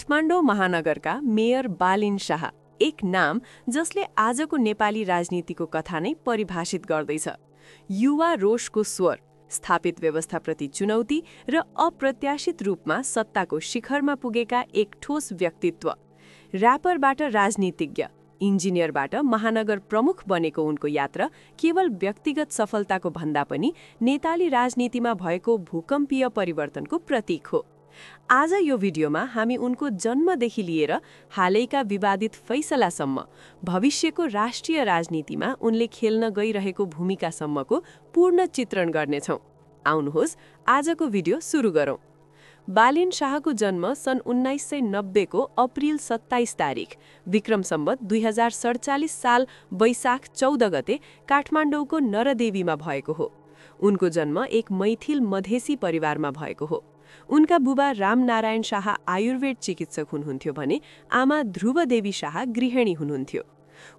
Kathmandu महानगरका mayor बालिन Shah एक नाम जसले आजको नेपाली राजनीतिको कथा नै परिभाषित गर्दैछ। युवा रोषको स्वर, स्थापित व्यवस्थाप्रति चुनौती र अप्रत्याशित रूपमा सत्ताको शिखरमा पुगेका एक ठोस व्यक्तित्व। र्यापरबाट राजनीतिज्ञ, इन्जिनियरबाट महानगर प्रमुख बनेको उनको यात्रा केवल व्यक्तिगत सफलताको भन्दा पनि नेपाली राजनीतिमा भएको भूकम्पीय परिवर्तनको प्रतीक हो। आज यो भिडियोमा हामी उनको जन्मदेखि लिएर हालैका विवादित फैसलासम्म भविष्यको राष्ट्रिय राजनीतिमा उनले खेल्न गइरहेको भूमिकासम्मको पूर्ण चित्रण गर्नेछौँ। आउनुहोस् आजको भिडियो सुरु गरौँ। बालिन शाहको जन्म सन् 1990 को अप्रिल 27 तारिक विक्रम सम्वत 2047 साल वैशाख 14 गते काठमाडौँको नरदेवीमा भएको हो। उनको जन्म एक मैथिल मधेसी परिवारमा भएको हो। उनका बुबा रामनारायण शाह आयुर्वेद चिकित्सक हुनुहुन्थ्यो भने आमा ध्रुवदेवी शाह गृहिणी हुनुहुन्थ्यो।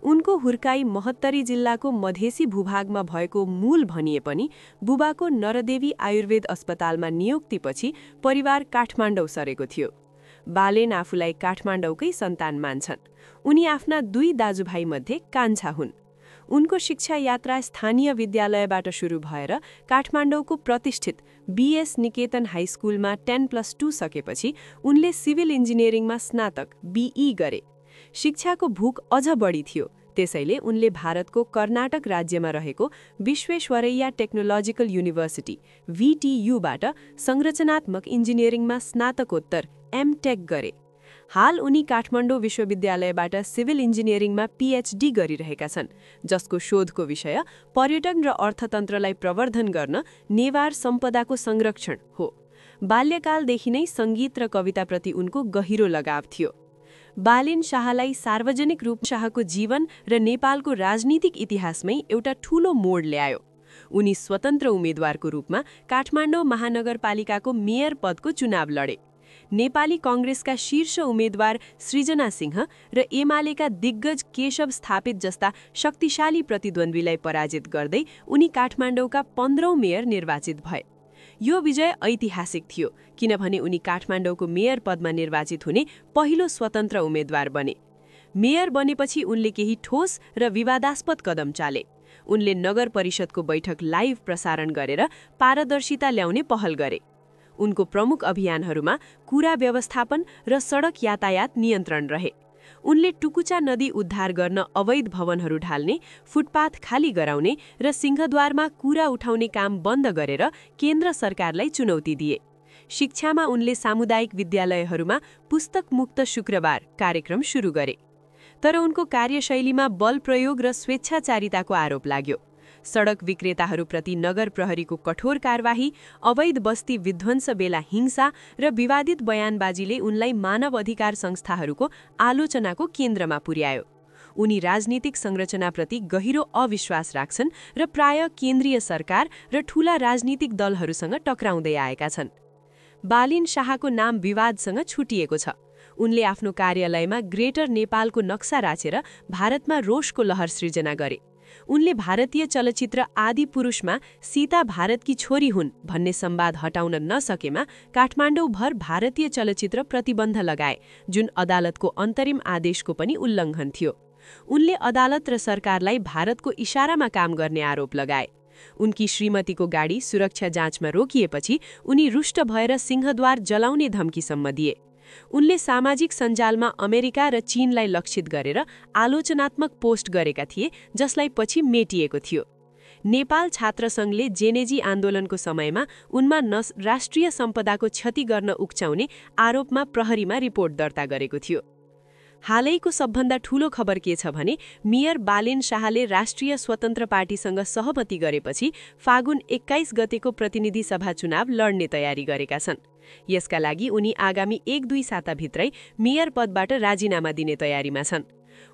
उनको हुर्काई महोत्तरी जिल्लाको मधेसी भूभागमा भएको मूल भनिए पनि बुबाको नरदेवी आयुर्वेद अस्पतालमा नियुक्तिपछि परिवार काठमाडौँ सरेको थियो। बालेन आफूलाई काठमाडौँकै सन्तान मान्छन्। उनी आफ्ना दुई दाजुभाइमध्ये कान्छा हुन्। उनको शिक्षा यात्रा स्थानीय विद्यालयबाट सुरु भएर काठमाडौँको प्रतिष्ठित बीएस निकेतन हाई स्कुलमा 10+2 सकेपछि उनले सिभिल इन्जिनियरिङमा स्नातक बीई गरे। शिक्षाको भूख अझ बढी थियो, त्यसैले उनले भारतको कर्नाटक राज्यमा रहेको विश्वेश्वरैया टेक्नोलोजिकल युनिभर्सिटी VTUबाट संरचनात्मक इन्जिनियरिङमा स्नातकोत्तर एमटेक गरे। हाल उनी काठमाडौँ विश्वविद्यालयबाट सिभिल इन्जिनियरिङमा PhD गरिरहेका छन्, जसको शोधको विषय पर्यटन र अर्थतन्त्रलाई प्रवर्धन गर्न नेवार सम्पदाको संरक्षण हो। बाल्यकालदेखि नै सङ्गीत र कविताप्रति उनको गहिरो लगाव थियो। बालिन शाहलाई सार्वजनिक रूप शाहको जीवन र नेपालको राजनीतिक इतिहासमै एउटा ठूलो मोड ल्यायो। उनी स्वतन्त्र उम्मेद्वारको रूपमा काठमाडौँ महानगरपालिकाको मेयर पदको चुनाव लडे। नेपाली कङ्ग्रेसका शीर्ष उम्मेद्वार सृजना सिंह र एमालेका दिग्गज केशव स्थापित जस्ता शक्तिशाली प्रतिद्वन्द्वीलाई पराजित गर्दै उनी काठमाडौँका 15औं मेयर निर्वाचित भए। यो विजय ऐतिहासिक थियो, किनभने उनी काठमाडौँको मेयर पदमा निर्वाचित हुने पहिलो स्वतन्त्र उम्मेद्वार बने। मेयर बनेपछि उनले केही ठोस र विवादास्पद कदम चाले। उनले नगर परिषदको बैठक लाइभ प्रसारण गरेर पारदर्शिता ल्याउने पहल गरे। उनको प्रमुख अभियानहरूमा कुरा व्यवस्थापन र सडक यातायात नियन्त्रण रहे। उनले टुकुचा नदी उद्धार गर्न अवैध भवनहरू ढाल्ने, फुटपाथ खाली गराउने र सिंहद्वारमा कुरा उठाउने काम बन्द गरेर केन्द्र सरकारलाई चुनौती दिए। शिक्षामा उनले सामुदायिक विद्यालयहरूमा पुस्तक मुक्त शुक्रबार कार्यक्रम सुरु गरे। तर उनको कार्यशैलीमा बल प्रयोग र स्वेच्छाचारिताको आरोप लाग्यो। सडक विक्रेताहरूप्रति नगर प्रहरीको कठोर कारवाही, अवैध बस्ती विध्वंस बेला हिंसा र विवादित बयानबाजीले उनलाई मानव अधिकार संस्थाहरूको आलोचनाको केन्द्रमा पुर्यायो। उनी राजनीतिक संरचनाप्रति गहिरो अविश्वास राख्छन् र प्राय केन्द्रीय सरकार र ठूला राजनीतिक दलहरूसँग टक्राउँदै आएका छन्। बालिन शाहको नाम विवादसँग छुटिएको छ। उनले आफ्नो कार्यालयमा ग्रेटर नेपालको नक्सा राखेर भारतमा रोषको लहर सृजना गरे। उनले भारतीय चलचित्र आदि पुरुषमा सीता भारतकी छोरी हुन् भन्ने संवाद हटाउन नसकेमा काठमाडौँभर भारतीय चलचित्र प्रतिबन्ध लगाए, जुन अदालतको अन्तरिम आदेशको पनि उल्लङ्घन थियो। उनले अदालत र सरकारलाई भारतको इशारामा काम गर्ने आरोप लगाए। उनकी श्रीमतीको गाडी सुरक्षा जाँचमा रोकिएपछि उनी रुष्ट भएर सिंहद्वार जलाउने धम्कीसम्म दिए। उनले सामाजिक सञ्जालमा अमेरिका र चीनलाई लक्षित गरेर आलोचनात्मक पोस्ट गरेका थिए, जसलाई पछि मेटिएको थियो। नेपाल छात्र सङ्घले जेनेजी आन्दोलनको समयमा उनमा राष्ट्रिय सम्पदाको क्षति गर्न उक्चाउने आरोपमा प्रहरीमा रिपोर्ट दर्ता गरेको थियो। हालैको सबभन्दा ठूलो खबर के छ भने मेयर बालिन शाहले राष्ट्रिय स्वतन्त्र पार्टीसँग सहमति गरेपछि फागुन 21 गतेको प्रतिनिधि सभा चुनाव लड्ने तयारी गरेका छन्। यसका लागि उनी आगामी 1-2 साताभित्रै मेयर पदबाट राजीनामा दिने तयारीमा छन्।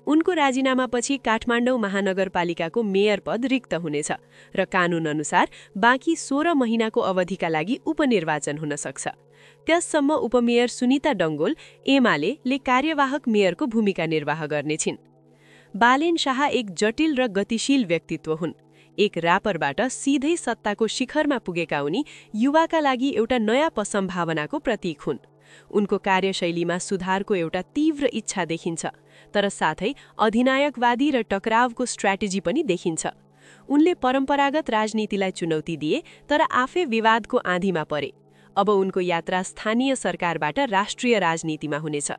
उनको राजीनामापछि काठमाडौँ महानगरपालिकाको मेयर पद रिक्त हुनेछ र कानून अनुसार बाँकी 16 महिनाको अवधिका लागि उपनिर्वाचन हुन सक्छ। त्यससम्म उपमेयर सुनिता डङ्गोल एमाले कार्यवाहक मेयरको भूमिका निर्वाह गर्नेछिन्। बालिन शाह एक जटिल र गतिशील व्यक्तित्व हुन्। एक र्यापरबाट सिधै सत्ताको शिखरमा पुगेका उनी युवाका लागि एउटा नयाँ सम्भावनाको प्रतीक हुन्। उनको कार्यशैलीमा सुधारको एउटा तीव्र इच्छा देखिन्छ, तर साथै अधिनायकवादी र टकरावको स्ट्र्याटेजी पनि देखिन्छ। उनले परम्परागत राजनीतिलाई चुनौती दिए, तर आफै विवादको आँधीमा परे। अब उनको यात्रा स्थानीय सरकारबाट राष्ट्रिय राजनीतिमा हुनेछ।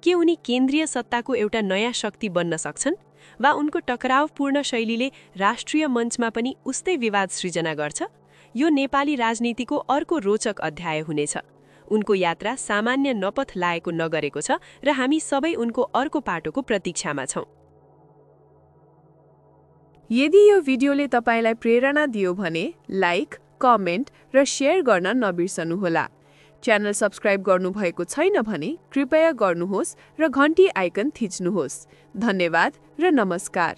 के उनी केन्द्रीय सत्ताको एउटा नयाँ शक्ति बन्न सक्छन्, वा उनको टकरावपूर्ण शैलीले राष्ट्रिय मञ्चमा पनि उस्तै विवाद सृजना गर्छ? यो नेपाली राजनीतिको अर्को रोचक अध्याय हुनेछ। उनको यात्रा सामान्य नपथ लागेको नगरेको छ र हामी सबै उनको अर्को पाटोको प्रतीक्षामा छौं। यदि यो भिडियोले तपाईलाई प्रेरणा दियो भने लाइक, कमेन्ट र शेयर गर्न नबिर्सनुहोला। च्यानल सब्स्क्राइब गर्नुभएको छैन भने कृपया गर्नुहोस् र घण्टी आइकन थिच्नुहोस्। धन्यवाद र नमस्कार।